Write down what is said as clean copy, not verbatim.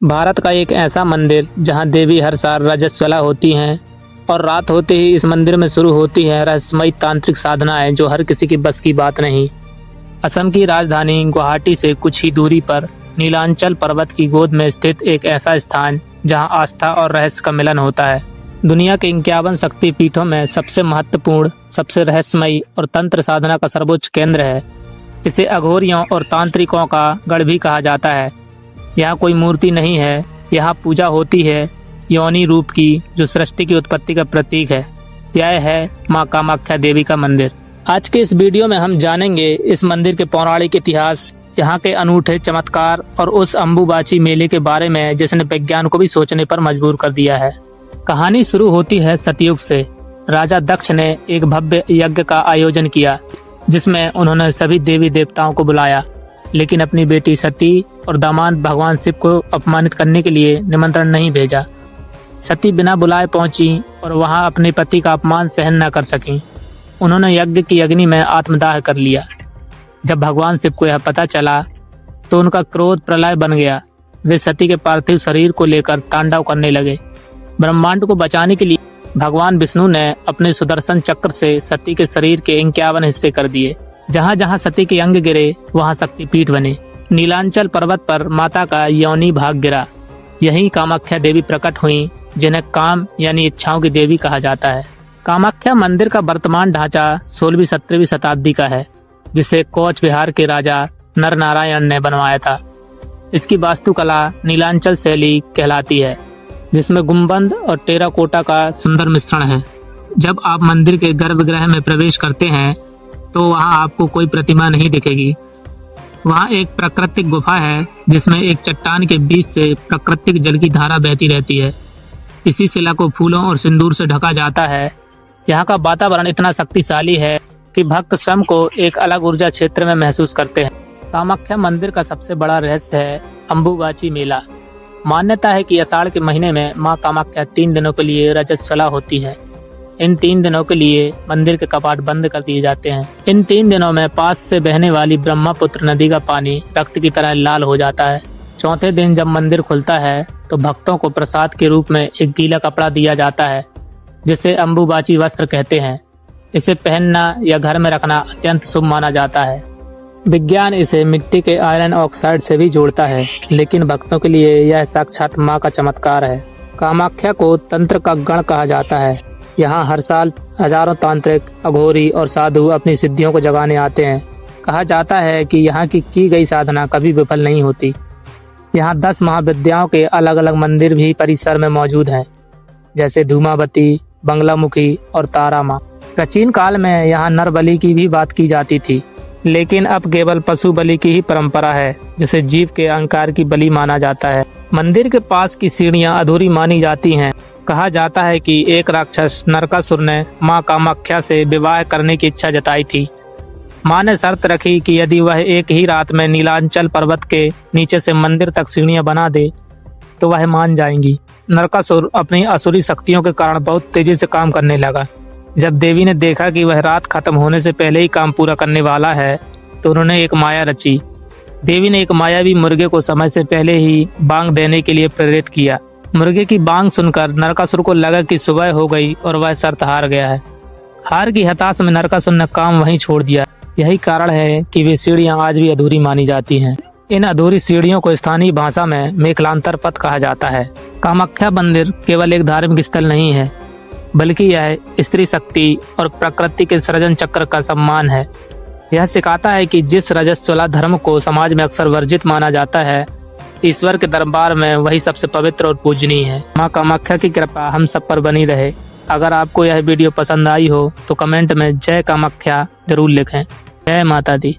भारत का एक ऐसा मंदिर जहां देवी हर साल रजस्वला होती हैं और रात होते ही इस मंदिर में शुरू होती है रहस्यमयी तांत्रिक साधनाएं जो हर किसी की बस की बात नहीं। असम की राजधानी गुवाहाटी से कुछ ही दूरी पर नीलांचल पर्वत की गोद में स्थित एक ऐसा स्थान जहां आस्था और रहस्य का मिलन होता है। दुनिया के 51 शक्तिपीठों में सबसे महत्वपूर्ण, सबसे रहस्यमयी और तंत्र साधना का सर्वोच्च केंद्र है। इसे अघोरियों और तांत्रिकों का गढ़ भी कहा जाता है। यहाँ कोई मूर्ति नहीं है, यहाँ पूजा होती है योनि रूप की, जो सृष्टि की उत्पत्ति का प्रतीक है। यह है माँ कामाख्या देवी का मंदिर। आज के इस वीडियो में हम जानेंगे इस मंदिर के पौराणिक इतिहास, यहाँ के अनूठे चमत्कार और उस अम्बुबाची मेले के बारे में जिसने विज्ञान को भी सोचने पर मजबूर कर दिया है। कहानी शुरू होती है सतयुग से। राजा दक्ष ने एक भव्य यज्ञ का आयोजन किया जिसमें उन्होंने सभी देवी देवताओं को बुलाया, लेकिन अपनी बेटी सती और दामाद भगवान शिव को अपमानित करने के लिए निमंत्रण नहीं भेजा। सती बिना बुलाए पहुंची और वहां अपने पति का अपमान सहन न कर सकी। उन्होंने यज्ञ की अग्नि में आत्मदाह कर लिया। जब भगवान शिव को यह पता चला तो उनका क्रोध प्रलय बन गया। वे सती के पार्थिव शरीर को लेकर तांडव करने लगे। ब्रह्मांड को बचाने के लिए भगवान विष्णु ने अपने सुदर्शन चक्र से सती के शरीर के 51 हिस्से कर दिए। जहाँ जहाँ सती के अंग गिरे वहाँ शक्तिपीठ बने। नीलांचल पर्वत पर माता का योनि भाग गिरा। यहीं कामाख्या देवी प्रकट हुई, जिन्हें काम यानी इच्छाओं की देवी कहा जाता है। कामाख्या मंदिर का वर्तमान ढांचा 16वीं-17वीं शताब्दी का है, जिसे कोच बिहार के राजा नर नारायण ने बनवाया था। इसकी वास्तुकला नीलांचल शैली कहलाती है, जिसमें गुंबद और टेराकोटा का सुंदर मिश्रण है। जब आप मंदिर के गर्भगृह में प्रवेश करते हैं तो वहां आपको कोई प्रतिमा नहीं दिखेगी। वहां एक प्राकृतिक गुफा है जिसमें एक चट्टान के बीच से प्राकृतिक जल की धारा बहती रहती है। इसी शिला को फूलों और सिंदूर से ढका जाता है। यहाँ का वातावरण इतना शक्तिशाली है कि भक्त स्वयं को एक अलग ऊर्जा क्षेत्र में महसूस करते हैं। कामाख्या मंदिर का सबसे बड़ा रहस्य है अम्बुबाची मेला। मान्यता है कि आषाढ़ के महीने में माँ कामाख्या 3 दिनों के लिए रजस्वला होती है। इन 3 दिनों के लिए मंदिर के कपाट बंद कर दिए जाते हैं। इन 3 दिनों में पास से बहने वाली ब्रह्मपुत्र नदी का पानी रक्त की तरह लाल हो जाता है। चौथे दिन जब मंदिर खुलता है तो भक्तों को प्रसाद के रूप में एक गीला कपड़ा दिया जाता है, जिसे अम्बुबाची वस्त्र कहते हैं। इसे पहनना या घर में रखना अत्यंत शुभ माना जाता है। विज्ञान इसे मिट्टी के आयरन ऑक्साइड से भी जोड़ता है, लेकिन भक्तों के लिए यह साक्षात माँ का चमत्कार है। कामाख्या को तंत्र का गण कहा जाता है। यहाँ हर साल हजारों तांत्रिक, अघोरी और साधु अपनी सिद्धियों को जगाने आते हैं। कहा जाता है कि यहाँ की गई साधना कभी विफल नहीं होती। यहाँ 10 महाविद्याओं के अलग अलग मंदिर भी परिसर में मौजूद हैं, जैसे धूमावती, बंगलामुखी और तारा माँ। प्राचीन काल में यहाँ नर बलि की भी बात की जाती थी, लेकिन अब केवल पशु बलि की ही परंपरा है, जिसे जीव के अहंकार की बलि माना जाता है। मंदिर के पास की सीढ़ियाँ अधूरी मानी जाती हैं। कहा जाता है कि एक राक्षस नरकासुर ने माँ कामाख्या से विवाह करने की इच्छा जताई थी। माँ ने शर्त रखी कि यदि वह एक ही रात में नीलांचल पर्वत के नीचे से मंदिर तक सीढ़ियाँ बना दे तो वह मान जाएंगी। नरकासुर अपनी असुरी शक्तियों के कारण बहुत तेजी से काम करने लगा। जब देवी ने देखा कि वह रात खत्म होने से पहले ही काम पूरा करने वाला है तो उन्होंने एक माया रची। देवी ने एक मायावी मुर्गे को समय से पहले ही बांग देने के लिए प्रेरित किया। मुर्गे की बांग सुनकर नरकासुर को लगा कि सुबह हो गई और वह शर्त हार गया है। हार की हताश में नरकासुर ने काम वहीं छोड़ दिया। यही कारण है कि वे सीढ़ियां आज भी अधूरी मानी जाती हैं। इन अधूरी सीढ़ियों को स्थानीय भाषा में मेखलांतर पथ कहा जाता है। कामाख्या मंदिर केवल एक धार्मिक स्थल नहीं है, बल्कि यह स्त्री शक्ति और प्रकृति के सृजन चक्र का सम्मान है। यह सिखाता है कि जिस रजस्वला धर्म को समाज में अक्सर वर्जित माना जाता है, ईश्वर के दरबार में वही सबसे पवित्र और पूजनीय है। माँ कामाख्या की कृपा हम सब पर बनी रहे। अगर आपको यह वीडियो पसंद आई हो तो कमेंट में जय कामाख्या जरूर लिखें। जय माता दी।